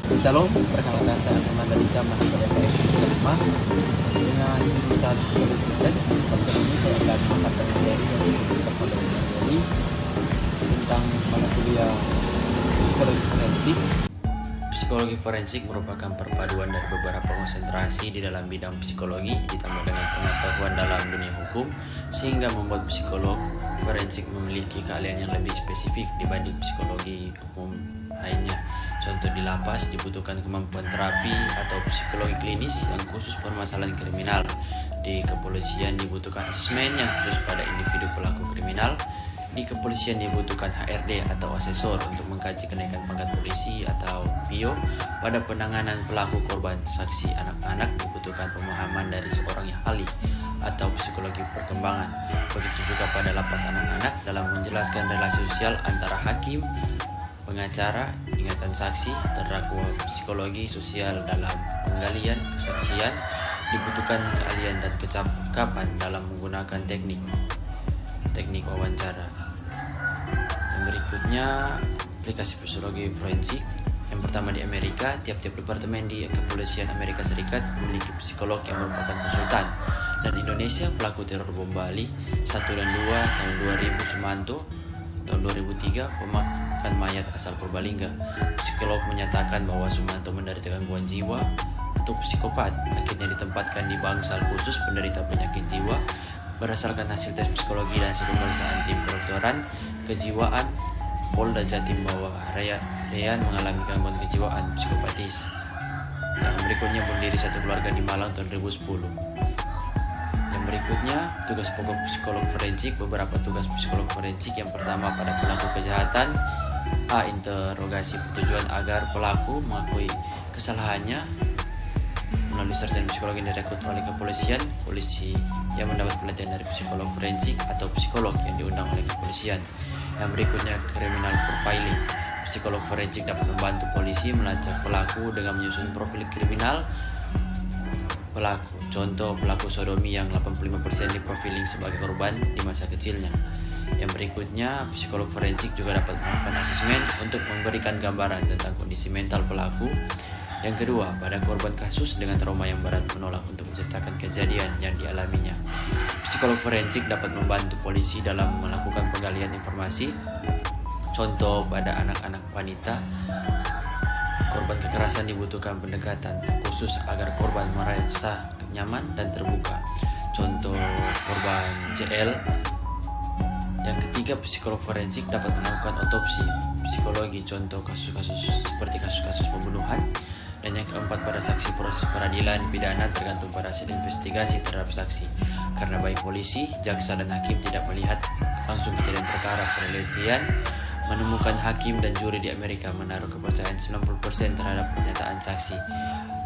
Shalom, perkenalkan saya Fernanda Lisa, mahasiswa FKIP 5 dengan jurusan Psikologi Kristen. Pada ini saya akan mengangkat materi yang disebut materi tentang mata kuliah Psikologi Forensik. Psikologi forensik merupakan perpaduan dari beberapa konsentrasi di dalam bidang psikologi ditambah dengan pengetahuan dalam dunia hukum sehingga membuat psikolog forensik memiliki keahlian yang lebih spesifik dibanding psikologi umum lainnya. Contoh, di lapas dibutuhkan kemampuan terapi atau psikologi klinis yang khusus permasalahan kriminal. Di kepolisian dibutuhkan asesmen yang khusus pada individu pelaku kriminal. Di kepolisian dibutuhkan HRD atau asesor untuk mengkaji kenaikan pangkat polisi atau PIO. Pada penanganan pelaku korban saksi anak-anak dibutuhkan pemahaman dari seorang yang ahli atau psikologi perkembangan. Begitu juga pada lapas anak-anak dalam menjelaskan relasi sosial antara hakim, pengacara, ingatan saksi, terdakwa. Psikologi sosial dalam penggalian kesaksian dibutuhkan keahlian dan kecakapan dalam menggunakan teknik wawancara. Yang berikutnya, aplikasi psikologi forensik. Yang pertama, di Amerika, tiap-tiap departemen di kepolisian Amerika Serikat memiliki psikolog yang merupakan konsultan. Dan Indonesia, pelaku teror bom Bali 1 dan 2 tahun 2000 Sumanto, tahun 2003 pemakan mayat asal Purbalingga. Psikolog menyatakan bahwa Sumanto menderita gangguan jiwa atau psikopat, akhirnya ditempatkan di bangsal khusus penderita penyakit jiwa. Berdasarkan hasil tes psikologi dan hasil pemeriksaan tim kedokteran kejiwaan Polda Jatim bahwa Reyan mengalami gangguan kejiwaan psikopatis. Yang berikutnya, bunuh diri satu keluarga di Malang tahun 2010. Yang berikutnya, tugas pokok psikolog forensik. Beberapa tugas psikolog forensik. Yang pertama, pada pelaku kejahatan, interogasi bertujuan agar pelaku mengakui kesalahannya. Melalui sarjana psikologi yang direkrut oleh kepolisian, polisi yang mendapat pelatihan dari psikolog forensik atau psikolog yang diundang oleh kepolisian. Yang berikutnya, criminal profiling. Psikolog forensik dapat membantu polisi melacak pelaku dengan menyusun profil kriminal pelaku. Contoh, pelaku sodomi yang 85% diprofiling sebagai korban di masa kecilnya. Yang berikutnya, psikolog forensik juga dapat melakukan asesmen untuk memberikan gambaran tentang kondisi mental pelaku. Yang kedua, pada korban kasus dengan trauma yang berat menolak untuk menceritakan kejadian yang dialaminya. Psikolog forensik dapat membantu polisi dalam melakukan penggalian informasi. Contoh, pada anak-anak wanita, korban kekerasan dibutuhkan pendekatan khusus agar korban merasa nyaman dan terbuka. Contoh, korban JL. Yang ketiga, psikolog forensik dapat melakukan otopsi psikologi, contoh kasus-kasus seperti kasus-kasus pembunuhan. Dan yang keempat, pada saksi proses peradilan pidana tergantung pada hasil investigasi terhadap saksi. Karena baik polisi, jaksa, dan hakim tidak melihat langsung kejadian perkara, penelitian menemukan hakim dan juri di Amerika menaruh kepercayaan 90% terhadap pernyataan saksi.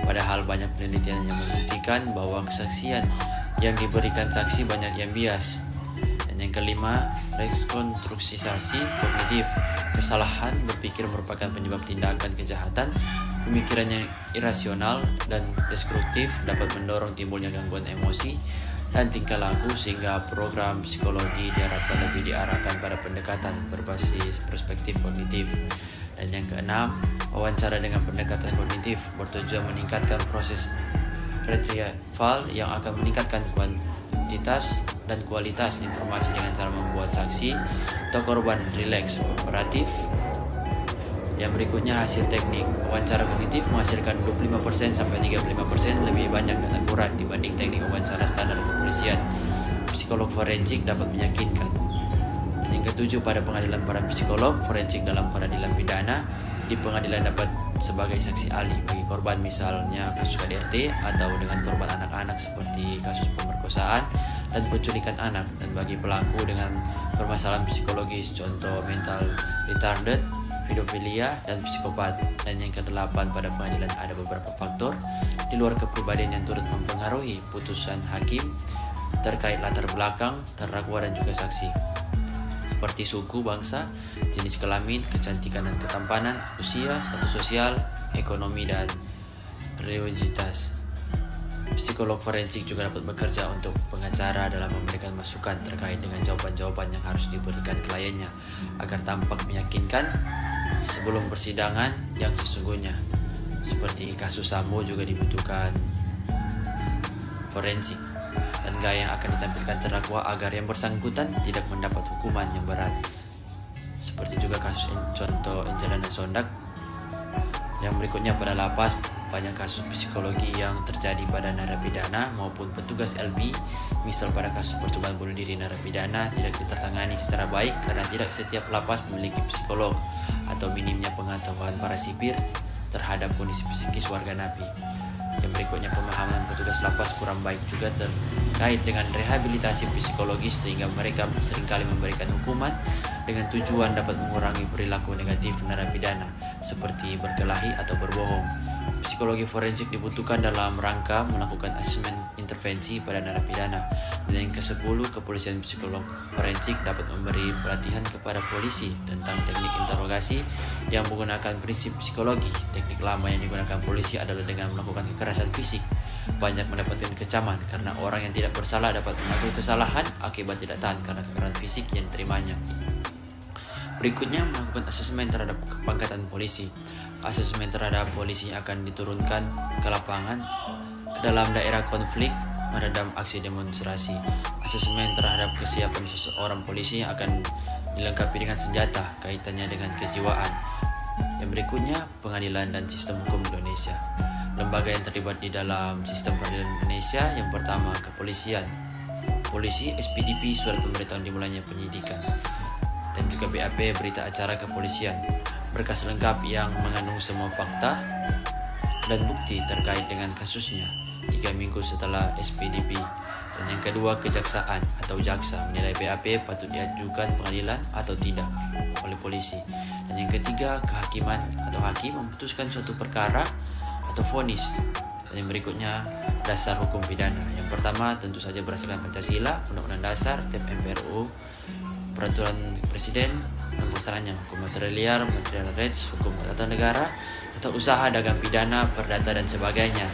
Padahal banyak penelitian yang membuktikan bahwa kesaksian yang diberikan saksi banyak yang bias. Dan yang kelima, rekonstruksisasi kognitif. Kesalahan berpikir merupakan penyebab tindakan kejahatan. Pemikiran yang irasional dan destruktif dapat mendorong timbulnya gangguan emosi dan tingkah laku, sehingga program psikologi diharapkan lebih diarahkan pada pendekatan berbasis perspektif kognitif. Dan yang keenam, wawancara dengan pendekatan kognitif bertujuan meningkatkan proses retrieval yang akan meningkatkan kuantitas dan kualitas informasi dengan cara membuat saksi atau korban rileks, kooperatif. Yang berikutnya, hasil teknik. Wawancara kognitif menghasilkan 25% sampai 35% lebih banyak dan akurat dibanding teknik wawancara standar kepolisian. Psikolog forensik dapat meyakinkan. Dan yang ketujuh, pada pengadilan para psikolog forensik dalam peradilan pidana. Di pengadilan dapat sebagai saksi ahli bagi korban, misalnya kasus KDRT, atau dengan korban anak-anak seperti kasus pemerkosaan dan penculikan anak, dan bagi pelaku dengan permasalahan psikologis, contoh mental retarded, pedofilia, dan psikopat. Dan yang kedelapan, pada pengadilan ada beberapa faktor di luar kepribadian yang turut mempengaruhi putusan hakim terkait latar belakang terdakwa dan juga saksi, seperti suku, bangsa, jenis kelamin, kecantikan dan ketampanan, usia, status sosial, ekonomi, dan religiositas. Psikolog forensik juga dapat bekerja untuk pengacara dalam memberikan masukan terkait dengan jawaban-jawaban yang harus diberikan kliennya agar tampak meyakinkan sebelum persidangan yang sesungguhnya. Seperti kasus Sambo juga dibutuhkan forensik dan gaya yang akan ditampilkan terdakwa agar yang bersangkutan tidak mendapat hukuman yang berat. Seperti juga kasus contoh Angelina Sondak. Yang berikutnya pada lapas, banyak kasus psikologi yang terjadi pada narapidana maupun petugas LB. Misal pada kasus percobaan bunuh diri narapidana tidak ditertangani secara baik karena tidak setiap lapas memiliki psikolog atau minimnya pengetahuan para sipir terhadap kondisi psikis warga napi. Yang berikutnya pemahaman petugas lapas kurang baik juga terkait dengan rehabilitasi psikologis sehingga mereka seringkali memberikan hukuman dengan tujuan dapat mengurangi perilaku negatif narapidana seperti berkelahi atau berbohong. Psikologi forensik dibutuhkan dalam rangka melakukan asesmen intervensi pada narapidana. Dan yang ke-10, kepolisian psikolog forensik dapat memberi pelatihan kepada polisi tentang teknik interogasi yang menggunakan prinsip psikologi. Teknik lama yang digunakan polisi adalah dengan melakukan kekerasan fisik. Banyak mendapatkan kecaman karena orang yang tidak bersalah dapat mengakui kesalahan akibat tidak tahan karena kekerasan fisik yang diterimanya. Berikutnya melakukan asesmen terhadap kepangkatan polisi. Asesmen terhadap polisi akan diturunkan ke lapangan ke dalam daerah konflik meredam aksi demonstrasi. Asesmen terhadap kesiapan seseorang polisi akan dilengkapi dengan senjata kaitannya dengan kejiwaan. Yang berikutnya pengadilan dan sistem hukum Indonesia. Lembaga yang terlibat di dalam sistem peradilan Indonesia, yang pertama kepolisian. Polisi, SPDP, surat pemberitahuan dimulainya penyidikan. Dan juga BAP, berita acara kepolisian, berkas lengkap yang mengandung semua fakta dan bukti terkait dengan kasusnya 3 minggu setelah SPDP. Dan yang kedua kejaksaan atau jaksa menilai BAP patut diajukan pengadilan atau tidak oleh polisi. Dan yang ketiga kehakiman atau hakim memutuskan suatu perkara atau vonis. Dan yang berikutnya dasar hukum pidana. Yang pertama tentu saja berdasarkan Pancasila, Undang-Undang Dasar, TEP MPRU, Peraturan Presiden, dan pelaksananya hukum material, material rights, hukum tata negara, tata usaha, dagang pidana, perdata dan sebagainya.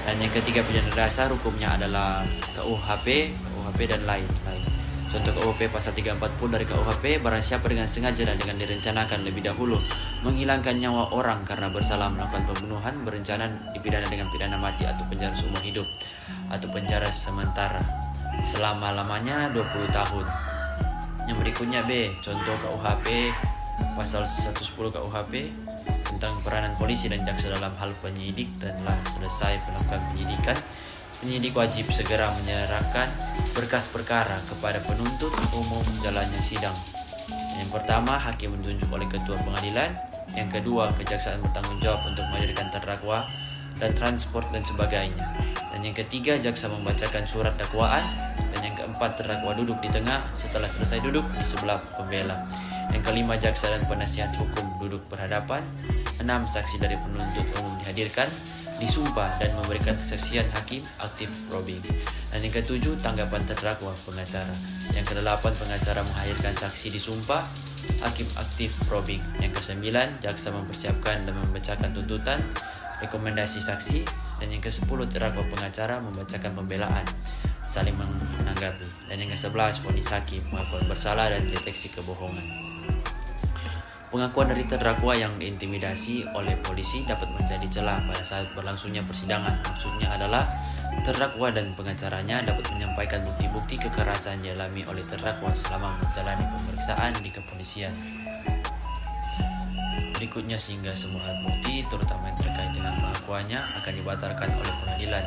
Dan yang ketiga pidana dasar hukumnya adalah KUHP dan lain-lain. Contoh KUHP pasal 340 dari KUHP, barang siapa dengan sengaja dan dengan direncanakan lebih dahulu menghilangkan nyawa orang karena bersalah melakukan pembunuhan, berencana dipidana dengan pidana mati atau penjara seumur hidup atau penjara sementara selama-lamanya 20 tahun. Yang berikutnya B, contoh KUHP pasal 110 KUHP tentang peranan polisi dan jaksa dalam hal penyidik. Telah selesai melakukan penyidikan, penyidik wajib segera menyerahkan berkas perkara kepada penuntut umum jalannya sidang. Yang pertama, hakim ditunjuk oleh ketua pengadilan. Yang kedua, kejaksaan bertanggung jawab untuk menghadirkan terdakwa dan transport dan sebagainya. Dan yang ketiga, jaksa membacakan surat dakwaan. Dan yang keempat, terdakwa duduk di tengah, setelah selesai duduk di sebelah pembela. Yang kelima, jaksa dan penasihat hukum duduk berhadapan. 6, saksi dari penuntut umum dihadirkan, disumpah dan memberikan kesaksian hakim aktif probing. Dan yang ketujuh, tanggapan terdakwa pengacara. Yang kedelapan, pengacara menghadirkan saksi disumpah, hakim aktif probing. Yang kesembilan, jaksa mempersiapkan dan membacakan tuntutan, rekomendasi saksi. Dan yang ke-10, terdakwa pengacara membacakan pembelaan, saling menanggapi. Dan yang ke-11, vonis hakim mengakui bersalah dan deteksi kebohongan. Pengakuan dari terdakwa yang diintimidasi oleh polisi dapat menjadi celah pada saat berlangsungnya persidangan. Maksudnya adalah terdakwa dan pengacaranya dapat menyampaikan bukti-bukti kekerasan yang dialami oleh terdakwa selama menjalani pemeriksaan di kepolisian. Berikutnya, sehingga semua alat bukti, terutama yang terkait dengan pengakuannya, akan dibatalkan oleh pengadilan.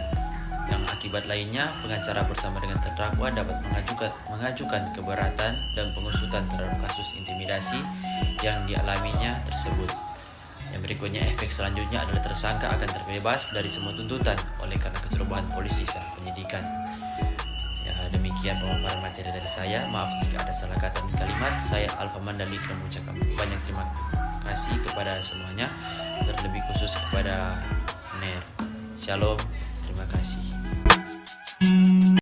Yang akibat lainnya, pengacara bersama dengan terdakwa dapat mengajukan keberatan dan pengusutan terhadap kasus intimidasi yang dialaminya tersebut. Yang berikutnya, efek selanjutnya adalah tersangka akan terbebas dari semua tuntutan oleh karena kecerobohan polisi saat penyidikan. Ya, demikian pemaparan materi dari saya. Maaf jika ada salah kata dan kalimat. Saya Alfa Mandalik mengucapkan banyak terima kasih kepada semuanya, terlebih khusus kepada NER. Shalom, terima kasih.